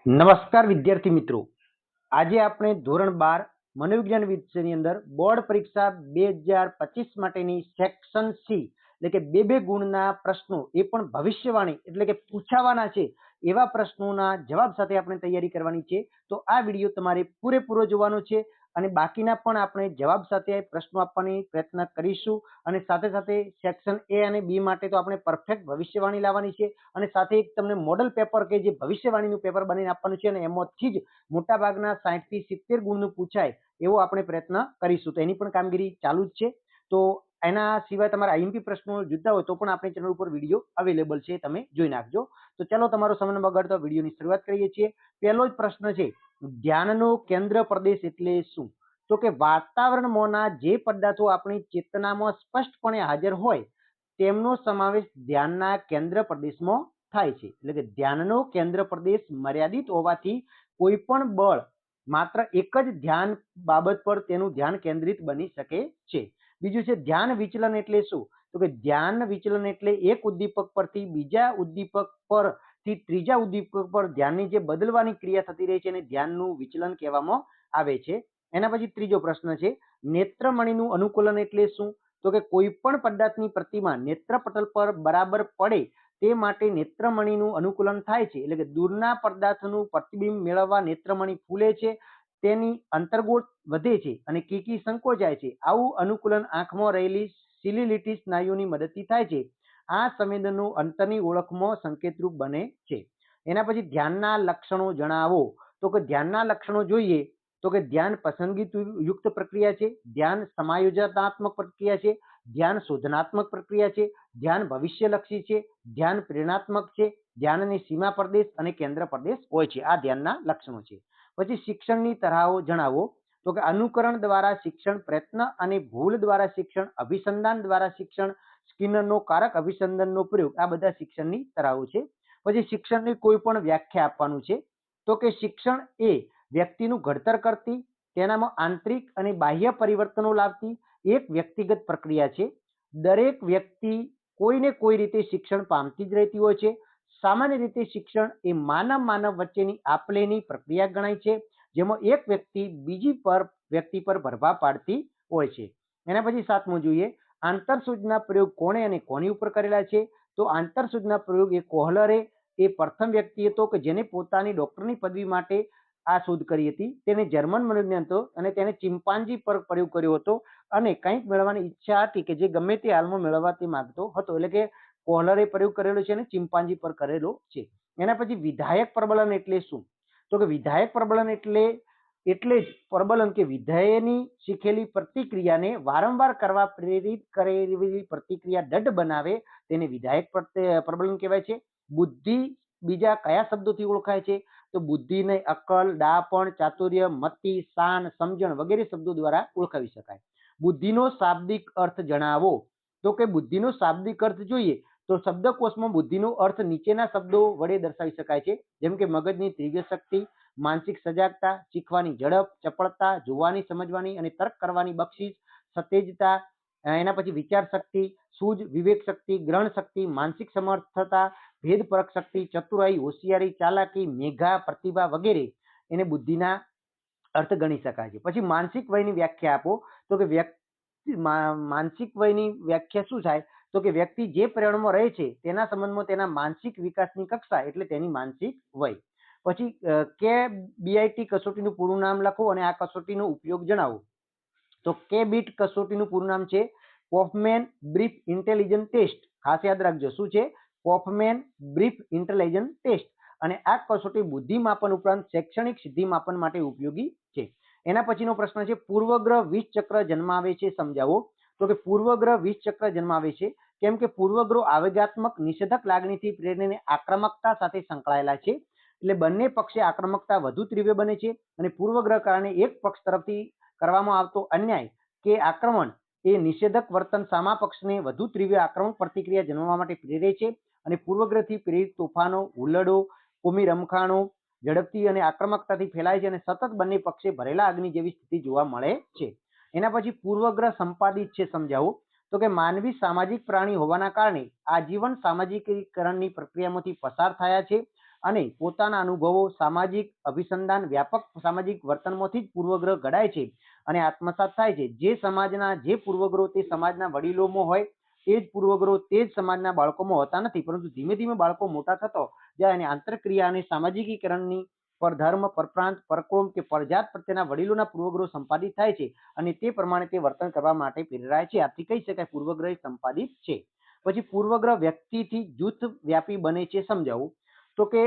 નમસ્કાર વિદ્યાર્થી મિત્રો, આજે આપણે ધોરણ 12 મનોવિજ્ઞાન વિષયની અંદર બોર્ડ પરીક્ષા 2025 માટેની સેક્શન સી એટલે કે બે ગુણના પ્રશ્નો એ પણ ભવિષ્યવાણી એટલે કે પૂછાવાના છે એવા પ્રશ્નોના જવાબ સાથે આપણે તૈયારી કરવાની છે। તો આ વિડીયો તમારે પૂરેપૂરો જોવાનો છે અને બાકીના પણ આપણે જવાબ સાથે પ્રશ્નો આપવાની પ્રયત્ન કરીશું અને સાથે સાથે સેક્શન એ અને બી માટે તો આપણે પરફેક્ટ ભવિષ્યવાણી લાવવાની છે અને સાથે એક તમને મોડલ પેપર કે જે ભવિષ્યવાણીનું પેપર બનાવીને આપવાનું છે અને એમાંથી જ મોટા ભાગના 60 થી 70 ગુણનું પૂછાય એવો આપણે પ્રયત્ન કરીશું। તો એની પણ કામગીરી ચાલુ જ છે। તો એના સિવાય તમારા આઈએમપી પ્રશ્નો જોતા હોય તો પણ આપણી ચેનલ ઉપર વિડીયો અવેલેબલ છે, તમે જોઈ નાખજો। તો ચાલો તમારો સમય ન બગાડતા વિડીયોની શરૂઆત કરીએ છીએ। પહેલો જ પ્રશ્ન છે, ધ્યાનનો કેન્દ્ર પ્રદેશ એટલે શું? તો કે વાતાવરણમાંના જે પદાર્થો આપણી ચેતનામાં સ્પષ્ટપણે હાજર હોય તેમનો સમાવેશ ધ્યાનના કેન્દ્ર પ્રદેશમાં થાય છે। એટલે કે ધ્યાનનો કેન્દ્ર પ્રદેશ મર્યાદિત હોવાથી કોઈ પણ બળ માત્ર એક જ ધ્યાન બાબત પર તેનું ધ્યાન કેન્દ્રિત બની શકે છે। બીજું છે ધ્યાન વિચલન એટલે શું? તો કે ધ્યાન વિચલન એટલે એક ઉદ્દીપક પરથી બીજા ઉદ્દીપક પર થી ત્રીજા ઉદ્દીપક પર ધ્યાનની જે બદલવાની ક્રિયા થતી રહે છે એને ધ્યાનનું વિચલન કહેવામાં આવે છે। એના પછી ત્રીજો પ્રશ્ન છે, નેત્રમણીનું અનુકૂલન એટલે શું? તો કે કોઈ પણ પદાર્થની પ્રતિમા નેત્રપટલ પર બરાબર પડે તે માટે નેત્રમણીનું અનુકૂલન થાય છે। એટલે કે દૂરના પદાર્થનું પ્રતિબિંબ મેળવવા નેત્રમણી ફૂલે છે, તેની અંતર્ગોળ વધે છે અને કીકી સંકોચાય છે। આવું અનુકૂલન આંખમાં રહેલી સિલિલિટી સ્નાયુની મદદથી થાય છે। આ સંવેદનો અંતરની ઓળખમાં સંકેતરૂપ બને છે। એના પછી ધ્યાનના લક્ષણો જણાવો। તો કે ધ્યાનના લક્ષણો જોઈએ તો કે ધ્યાન પસંદગી યુક્ત પ્રક્રિયા છે, ધ્યાન સમાયોજનાત્મક પ્રક્રિયા છે, ધ્યાન શોધનાત્મક પ્રક્રિયા છે, ધ્યાન ભવિષ્યલક્ષી છે, ધ્યાન પ્રેરણાત્મક છે, ધ્યાનની સીમા પ્રદેશ અને કેન્દ્ર પ્રદેશ હોય છે। આ ધ્યાનના લક્ષણો છે। પછી શિક્ષણની તરાહો જણાવો। તો કે અનુકરણ દ્વારા શિક્ષણ, પ્રયત્ન અને ભૂલ દ્વારા શિક્ષણ, અભિસંધાન દ્વારા શિક્ષણ, સ્કિનરનો કારક અભિસંધાનનો પ્રયોગ, આ બધા શિક્ષણની તરાહો છે। પછી શિક્ષણની કોઈ પણ વ્યાખ્યા આપવાનું છે। તો કે શિક્ષણ એ વ્યક્તિનું ઘડતર કરતી, તેનામાં આંતરિક અને બાહ્ય પરિવર્તનો લાવતી એક વ્યક્તિગત પ્રક્રિયા છે। દરેક વ્યક્તિ કોઈને કોઈ રીતે શિક્ષણ પામતી જ રહેતી હોય છે। સામાન્ય રીતે શિક્ષણ એ માનવ વચ્ચેની આપલેની પ્રક્રિયા ગણાય છે, જેમાં એક વ્યક્તિ બીજી વ્યક્તિ પર પ્રભાવ પાડતી હોય છે। એના પછી સાતમું જોઈએ, આંતરસૂચના પ્રયોગ કોણે અને કોની ઉપર કરેલા છે? તો આંતરસૂચના પ્રયોગ એ કોહલરે એ પ્રથમ વ્યક્તિ હતો કે જેને પોતાની ડોક્ટરની પદવી માટે આ શોધ કરી હતી। તેને જર્મન મનોવિજ્ઞાન હતો અને તેને ચિમ્પાન્જી પર પ્રયોગ કર્યો હતો અને કંઈક મેળવવાની ઈચ્છા હતી કે જે ગમે તે હાલમાં મેળવવા તે માંગતો હતો। એટલે કે કોહલરે પ્રયોગ કરેલો છે અને ચિમ્પાન્જી પર કરેલો છે। એના પછી વિધાયક પ્રબલન એટલે શું? તો કે વિધાયક પ્રબલન એટલે જ પ્રબલન કે વિધેયની શીખેલી પ્રતિક્રિયાને વારંવાર કરવા પ્રેરિત કરેલી પ્રતિક્રિયા દઢ બનાવે તેને વિધાયક પ્રબલન કહેવાય છે। બુદ્ધિ બીજા કયા શબ્દોથી ઓળખાય છે? તો બુદ્ધિને અક્કલ, ડાપણ, ચાતુર્ય, મતિ, શાન, સમજણ વગેરે શબ્દો દ્વારા ઓળખાવી શકાય। બુદ્ધિનો શાબ્દિક અર્થ જણાવો। તો કે બુદ્ધિનો શાબ્દિક અર્થ જોઈએ તો શબ્દકોશમાં બુદ્ધિનો અર્થ નીચેના શબ્દો વડે દર્શાવી શકાય છે, જેમ કે મગજની તીવ્ર શક્તિ, માનસિક સજાગતા, શીખવાની ઝડપ, ચપળતા, જોવાની સમજવાની અને તર્ક કરવાની બક્ષિસ, સતેજતા, એના પછી વિચાર શક્તિ, સૂઝ, વિવેક શક્તિ, ગ્રહણ શક્તિ, માનસિક સમર્થતા, ભેદ પરક શક્તિ, ચતુરાઈ, હોશિયારી, ચાલાકી, મેઘા, પ્રતિભા વગેરે એને બુદ્ધિના અર્થ ગણી શકાય છે। પછી માનસિક વયની વ્યાખ્યા આપો। તો કે માનસિક વયની વ્યાખ્યા શું થાય? તો કે વ્યક્તિ જે પ્રેરણામાં રહે છે તેના સંબંધમાં તેના માનસિક વિકાસની કક્ષા એટલે તેની માનસિક વય। પછી કે બીઆઈટી કસોટીનું પૂરું નામ લખો અને આ કસોટીનો ઉપયોગ જણાવો। તો કે બીટ કસોટીનું પૂરું નામ છે કોફમેન બ્રીફ ઇન્ટેલિજન્સ ટેસ્ટ। ખાસ યાદ રાખજો, શું છે? કોફમેન બ્રીફ ઇન્ટેલિજન્સ ટેસ્ટ। અને આ કસોટી બુદ્ધિ માપન ઉપરાંત શૈક્ષણિક સિદ્ધિ માપન માટે ઉપયોગી છે। એના પછીનો પ્રશ્ન છે, પૂર્વગ્રહ વિષ ચક્ર જન્માવે છે, સમજાવો। તો કે પૂર્વગ્રહ વિષ ચક્ર જન્માવે છે કેમ કે પૂર્વગ્રહ આવેગાત્મક નિષેધક લાગણીથી પ્રેરીને આક્રમકતા સાથે સંકળાયેલા છે। એટલે બંને પક્ષે આક્રમકતા વધુ તીવ્ર બને છે અને પૂર્વગ્રહ કારણે એક પક્ષ તરફથી કરવામાં આવતો અન્યાય કે આક્રમણ એ નિષેધક વર્તન સામા પક્ષને વધુ તીવ્ર આક્રમક પ્રતિક્રિયા જન્મવા માટે પ્રેરે છે અને પૂર્વગ્રહથી પ્રેરિત તોફાનો, હુલ્લડો, કોમી રમખાણો ઝડપથી અને આક્રમકતાથી ફેલાય છે અને સતત બંને પક્ષે ભરેલા અગ્નિ જેવી સ્થિતિ જોવા મળે છે। એના પછી પૂર્વગ્રહ સંપાદિત છે, સમજાવો। તો કે માનવી સામાજિક પ્રાણી હોવાના કારણે આજીવન સામાજિકીકરણની પ્રક્રિયામાંથી પસાર થયા છે અને પોતાના અનુભવો, સામાજિક અભિસંધાન, વ્યાપક સામાજિક વર્તનમાંથી જ પૂર્વગ્રહ ઘડાય છે અને આત્મસાત થાય છે. જે સમાજના જે પૂર્વગ્રહો તે સમાજના વડીલોમાં હોય તે જ પૂર્વગ્રહો તે જ સમાજના બાળકોમાં હોતા નથી, પરંતુ ધીમે ધીમે બાળકો મોટા થતો જાય અને આંતરક્રિયા અને સામાજિકીકરણની પર ધર્મ, પર પ્રાંત, પરકોમ કે પરજાત પ્રત્યેના વડીલોના પૂર્વગ્રહો સંપાદિત થાય છે અને તે પ્રમાણે તે વર્તન કરવા માટે પ્રેરાય છે. આથી કહી શકાય પૂર્વગ્રહ સંપાદિત છે. પછી પૂર્વગ્રહ વ્યક્તિથી જૂથ વ્યાપી બને છે. સમજાવું તો કે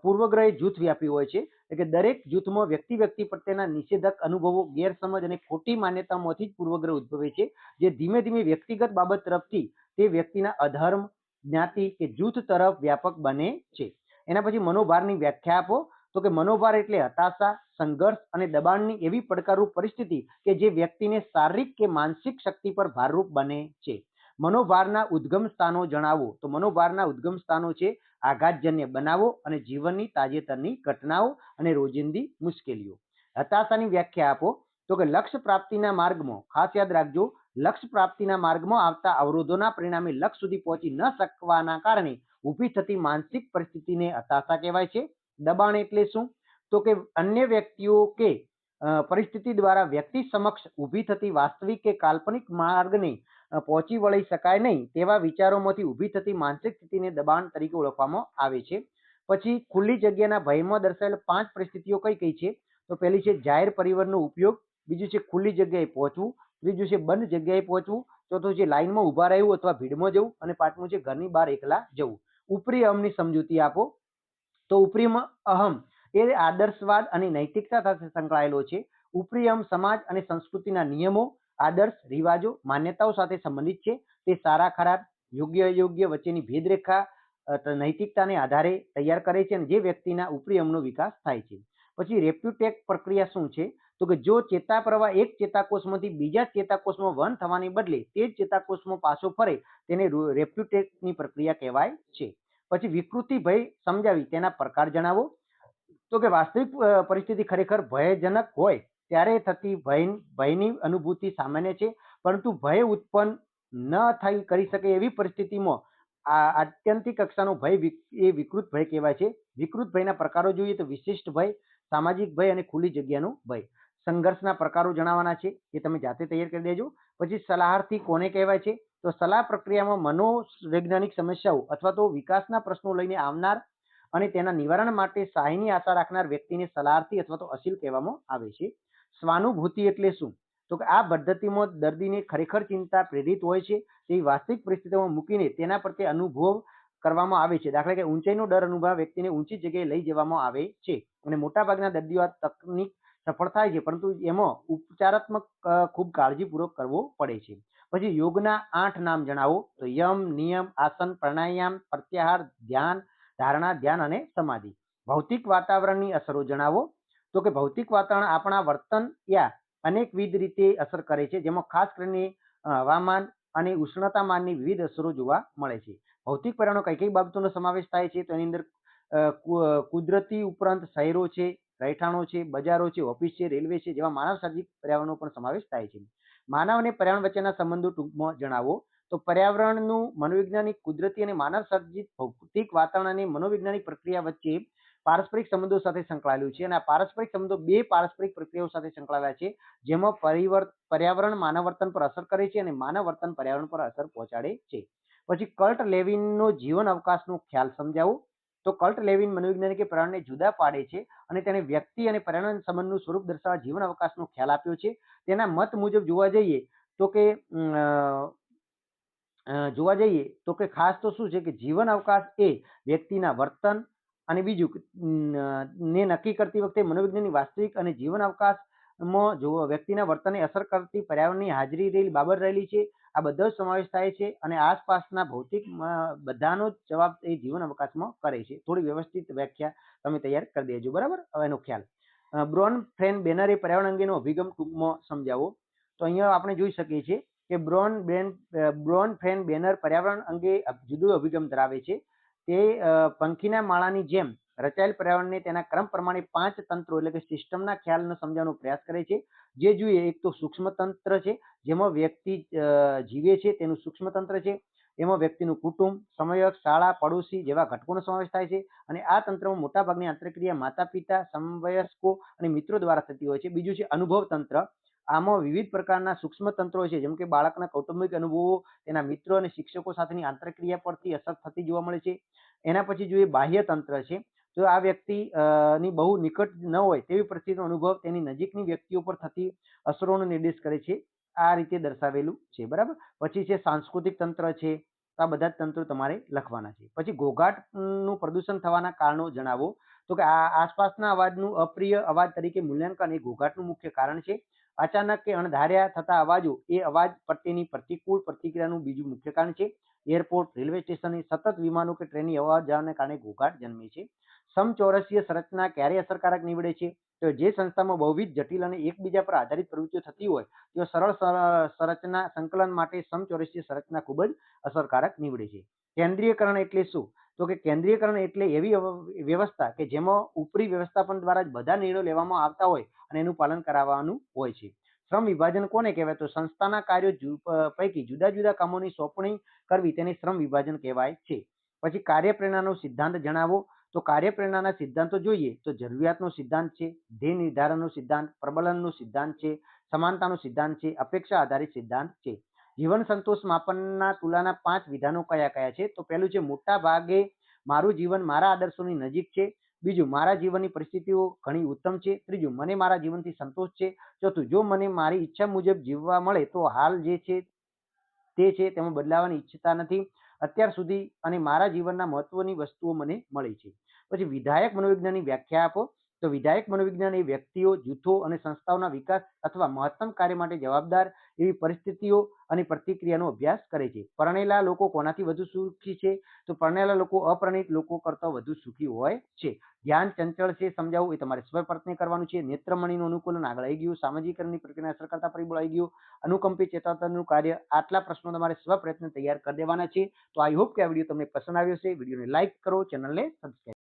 પૂર્વગ્રહ જૂથ વ્યાપી હોય છે એટલે દરેક જૂથમાં વ્યક્તિ પ્રત્યેના નિષેધક અનુભવો, ગેરસમજ અને ખોટી માન્યતાઓમાંથી જ પૂર્વગ્રહ ઉદ્ભવે છે, જે ધીમે ધીમે વ્યક્તિગત બાબત તરફથી તે વ્યક્તિના અધર્મ, જ્ઞાતિ કે જૂથ તરફ વ્યાપક બને છે. એના પછી મનોભારની વ્યાખ્યા આપો તો કે મનોભાર એટલે હતાશા, સંઘર્ષ અને દબાણની એવી પડકારરૂપ પરિસ્થિતિ કે જે વ્યક્તિને શારીરિક કે માનસિક શક્તિ પર ભારરૂપ બને છે. મનોભારના ઉદ્ગમ સ્થાનો જણાવો તો મનોભારના ઉદ્ગમ સ્થાનો છે આઘાતજન્ય બનાવો અને જીવનની તાજેતરની ઘટનાઓ અને રોજિંદી મુશ્કેલીઓ. હતાશાની વ્યાખ્યા આપો તો કે લક્ષ્ય પ્રાપ્તિના માર્ગમાં, ખાસ યાદ રાખજો, લક્ષ્ય પ્રાપ્તિના માર્ગમાં આવતા અવરોધોના પરિણામે લક્ષ્ય સુધી પહોંચી ન શકવાના કારણે ઊભી થતી માનસિક પરિસ્થિતિને હતાશા કહેવાય છે. દબાણ એટલે શું તો કે અન્ય વ્યક્તિઓ કે પરિસ્થિતિ દ્વારા વ્યક્તિ સમક્ષ ઊભી થતી વાસ્તવિક કે કાલ્પનિક માર્ગને પહોંચી વળી શકાય નહીં તેવા વિચારોમાંથી ઊભી થતી માનસિક સ્થિતિને દબાણ તરીકે ઓળખવામાં આવે છે. પછી ખુલ્લી જગ્યાના ભયમાં દર્શાવેલ 5 પરિસ્થિતિઓ કઈ કઈ છે તો પહેલી છે જાહેર પરિવહનનો ઉપયોગ, બીજું છે ખુલ્લી જગ્યાએ પહોંચવું, ત્રીજું છે બંધ જગ્યાએ પહોંચવું, ચોથું છે લાઈનમાં ઊભા રહેવું અથવા ભીડમાં જવું અને પાંચમું છે ઘરની બહાર એકલા જવું. ઉપરી અહમની સમજૂતી આપો તો ઉપરી અહમ એ આદર્શવાદ અને નૈતિકતા સાથે સંકળાયેલો છે. ઉપરી અહમ સમાજ અને સંસ્કૃતિના નિયમો, આદર્શ, રિવાજો, માન્યતાઓ સાથે સંબંધિત છે. તે સારા ખરાબ, યોગ્ય અયોગ્ય વચ્ચેની ભેદરેખા નૈતિકતાને આધારે તૈયાર કરે છે અને જે વ્યક્તિના ઉપરી અહમનો વિકાસ થાય છે. પછી રેપ્યુટેક પ્રક્રિયા શું છે તો કે જો ચેતાપ્રવાહ એક ચેતાકોષમાંથી બીજા ચેતાકોષમાં વહન થવાને બદલે તે જ ચેતાકોષમાં પાછો ફરે તેને રેપ્યુટેકની પ્રક્રિયા કહેવાય છે. પછી વિકૃતિ ભય સમજાવી તેના પ્રકાર જણાવો તો કે વાસ્તવિક પરિસ્થિતિ ખરેખર ભયજનક હોય ત્યારે થતી ભયની અનુભૂતિ સામાન્ય છે, પરંતુ ભય ઉત્પન્ન ન કરી શકે એવી પરિસ્થિતિમાં આત્યંતિક કક્ષાનો ભય એ વિકૃત ભય કહેવાય છે. વિકૃત ભયના પ્રકારો જોઈએ તો વિશિષ્ટ ભય, સામાજિક ભય અને ખુલ્લી જગ્યાનો ભય. સંઘર્ષના પ્રકારો જણાવવાના છે એ તમે જાતે તૈયાર કરી દેજો. પછી સલાહાર્થી કોને કહેવાય છે તો સલાહ પ્રક્રિયામાં મનોવૈજ્ઞાનિક સમસ્યાઓ અથવા તો વિકાસના પ્રશ્નો લઈને આવનાર અને તેના નિવારણ માટે સહાયની આશા રાખનાર વ્યક્તિને સલાહાર્થી અથવા તો અસીલ કહેવામાં આવે છે. સ્વાનુભૂતિ એટલે શું તો કે આ પદ્ધતિમાં દર્દીને ખરેખર ચિંતા પ્રેરિત હોય છે તેવી વાસ્તવિક પરિસ્થિતિમાં મૂકીને તેના પ્રત્યે અનુભવ કરવામાં આવે છે. દાખલા કે ઊંચાઈનો ડર અનુભવ વ્યક્તિને ઊંચી જગ્યાએ લઈ જવામાં આવે છે અને મોટાભાગના દર્દીઓ આ તકનીક સફળ થાય છે, પરંતુ એમાં ઉપચારાત્મક ખૂબ કાળજીપૂર્વક કરવો પડે છે. પછી યોગના 8 નામ જણાવો તો યમ, નિયમ, આસન, પ્રાણાયામ, પ્રત્યાહાર, ધ્યાન, ધારણા, ધ્યાન અને સમાધિ. ભૌતિક વાતાવરણની અસરો જણાવો તો કે ભૌતિક વાતાવરણ આપણા વર્તન યા અનેકવિધ રીતે અસર કરે છે, જેમાં ખાસ કરીને હવામાન અને ઉષ્ણતામાનની વિવિધ અસરો જોવા મળે છે. ભૌતિક પર્યાવરણો કઈ કઈ બાબતોનો સમાવેશ થાય છે તો એની અંદર કુદરતી ઉપરાંત શહેરો છે, રહેઠાણો છે, બજારો છે, ઓફિસ છે, રેલવે છે જેવા માનવ સર્જિત પર્યાવરણનો પણ સમાવેશ થાય છે. માનવ અને પર્યાવરણ વચ્ચેના સંબંધો ટૂંકમાં જણાવો તો પર્યાવરણનું મનોવૈજ્ઞાનિક, કુદરતી અને માનવ સર્જિત ભૌતિક વાતાવરણ અને મનોવૈજ્ઞાનિક પ્રક્રિયા વચ્ચે પારસ્પરિક સંબંધો સાથે સંકળાયેલું છે અને આ પારસ્પરિક સંબંધો બે પારસ્પરિક પ્રક્રિયાઓ સાથે સંકળાયેલા છે, જેમાં પર્યાવરણ માનવ વર્તન પર અસર કરે છે અને માનવ વર્તન પર્યાવરણ પર અસર પહોંચાડે છે. પછી કર્ટ લેવિનનો જીવન અવકાશનો ખ્યાલ સમજાવો તો કર્ટ લેવિન મનોવૈજ્ઞાનિકે પર્યાવરણને જુદા પાડે છે અને તેણે વ્યક્તિ અને પર્યાવરણ સંબંધનું સ્વરૂપ દર્શાવવા જીવન અવકાશનો ખ્યાલ આપ્યો છે. તેના મત મુજબ જોવા જઈએ તો કે ખાસ તો શું છે કે જીવન અવકાશ એ વ્યક્તિના વર્તન અને બીજું ને નક્કી કરતી વખતે મનોવિજ્ઞાનની વાસ્તવિક અને જીવન અવકાશમાં જો વ્યક્તિના વર્તનને અસર કરતી પર્યાવરણની હાજરી રહેલી બાબત રહેલી છે. આ બધો સમાવેશ થાય છે અને આસપાસના ભૌતિક બધાનો જવાબ એ જીવન અવકાશમાં કરે છે. થોડી વ્યવસ્થિત વ્યાખ્યા તમે તૈયાર કરી દેજો, બરાબર. હવે એનો ખ્યાલ બ્રોન ફ્રેન બેનરે પર્યાવરણ અંગેનો અભિગમ ટૂંકમાં સમજાવો તો અહીંયા આપણે જોઈ શકીએ છીએ કે બ્રોન ફ્રેન બેનર પર્યાવરણ અંગે જુદો અભિગમ ધરાવે છે. તે પંખીના માળાની જેમ રચાયેલ પર્યાવરણને તેના ક્રમ પ્રમાણે 5 તંત્રો એટલે કે સિસ્ટમના ખ્યાલનો સમજાવવાનો પ્રયાસ કરે છે. જે જોઈએ એક તો સૂક્ષ્મ તંત્ર છે, જેમાં વ્યક્તિ જીવે છે તેનું સૂક્ષ્મ તંત્ર છે. એમાં વ્યક્તિનું કુટુંબ, સમયક, શાળા, પડોશી જેવા ઘટકોનો સમાવેશ થાય છે. અને આ તંત્રમાં મોટાભાગની આંતરક્રિયા માતા પિતા, સમવયસ્કો અને મિત્રો દ્વારા થતી હોય છે. બીજું છે અનુભવ તંત્ર. આમાં વિવિધ પ્રકારના સૂક્ષ્મ તંત્રો છે, જેમ કે બાળકના કૌટુંબિક અનુભવો, તેના મિત્રો અને શિક્ષકો સાથેની આંતરક્રિયા પરથી અસર થતી જોવા મળે છે. એના પછી જોઈએ બાહ્ય તંત્ર છે. તો આ વ્યક્તિ ની બહુ નિકટ ન હોય તેવી પરિસ્થિતિનો અનુભવ તેની નજીકની વ્યક્તિઓ પર થતી અસરોનો નિર્દેશ કરે છે. આ રીતે દર્શાવેલું છે, બરાબર. પછી છે સાંસ્કૃતિક તંત્ર છે. આ બધા જ તંત્રો તમારે લખવાના છે. પછી ઘોઘાટનું પ્રદૂષણ થવાના કારણો જણાવો. તો કે આ આસપાસના અવાજનું અપ્રિય અવાજ તરીકે મૂલ્યાંકન એ ઘોઘાટનું મુખ્ય કારણ છે. અચાનક કે અણધાર્યા થતા અવાજો એ અવાજ પ્રત્યેની પ્રતિકૂળ પ્રતિક્રિયાનું બીજું મુખ્ય કારણ છે. એરપોર્ટ, રેલવે સ્ટેશનની સતત વિમાનો કે ટ્રેનની અવર-જવરને કારણે ઘોઘાટ જન્મે છે. સમચોરસીય સંરચના ક્યારે અસરકારક નીવડે છે? તો જે સંસ્થામાં બહુવિધ જટિલ અને એકબીજા પર આધારિત પ્રવૃત્તિઓ થતી હોય તો સરળ સંરચના સંકલન માટે સમચોરસીય સંરચના ખૂબ જ અસરકારક નીવડે છે. કેન્દ્રીયકરણ એટલે શું? તો કે કેન્દ્રીયકરણ એટલે એવી વ્યવસ્થા કે જેમાં ઉપરી વ્યવસ્થાપન દ્વારા જ બધા નિર્ણયો લેવામાં આવતા હોય અને એનું પાલન કરાવવાનું હોય છે. શ્રમ વિભાજન કોને કહેવાય? તો સંસ્થાના કાર્યો પૈકી જુદા જુદા કામોની સોંપણી કરવી તેને શ્રમ વિભાજન કહેવાય છે. પછી કાર્યપ્રેરણાનો સિદ્ધાંત જણાવો. તો કાર્યપ્રેરણાના સિદ્ધાંતો જોઈએ તો જરૂરિયાતનો સિદ્ધાંત છે, ધ્યેય નિર્ધારણનો સિદ્ધાંત, પ્રબલનનો સિદ્ધાંત છે, સમાનતાનો સિદ્ધાંત છે, અપેક્ષા આધારિત સિદ્ધાંત છે. જીવન સંતોષ માપનના તુલના 5 વિધાનો કયા કયા છે? તો પહેલું છે મોટા ભાગે મારું જીવન મારા આદર્શોની નજીક છે. બીજું, મારા જીવનની પરિસ્થિતિઓ ઘણી ઉત્તમ છે. ત્રીજું, મને મારા જીવનથી સંતોષ છે. ચોથું, જો મને મારી ઈચ્છા મુજબ જીવવા મળે તો હાલ જે છે તે છે તેમાં બદલાવાની ઈચ્છતા નથી અત્યાર સુધી, અને મારા જીવનના મહત્વની વસ્તુઓ મને મળી છે. પછી વિધાયક મનોવિજ્ઞાનની વ્યાખ્યા આપો. તો વિધાયક મનોવિજ્ઞાન એ વ્યક્તિઓ, જૂથો અને સંસ્થાઓના વિકાસ અથવા મહત્તમ કાર્ય માટે જવાબદાર એવી પરિસ્થિતિઓ અને પ્રતિક્રિયાનો અભ્યાસ કરે છે. પરણેલા લોકો કોનાથી વધુ સુખી છે? તો પરણેલા લોકો અપરિણિત લોકો કરતા વધુ સુખી હોય છે. ધ્યાન ચંચળ છે સમજાવવું એ તમારે સ્વપ્રયત્ન કરવાનું છે. નેત્રમણીનું અનુકૂલન આગળ આવી ગયું. સામાજિકરણની પ્રક્રિયાને અસર કરતા પરિબળ આવી ગયું. અનુકંપી ચેતાતંત્રનું કાર્ય. આટલા પ્રશ્નો તમારે સ્વપ્રયત્ન તૈયાર કરી દેવાના છે. તો આઈ હોપ કે આ વિડીયો તમને પસંદ આવ્યો છે. વિડીયોને લાઈક કરો, ચેનલને સબસ્ક્રાઈબ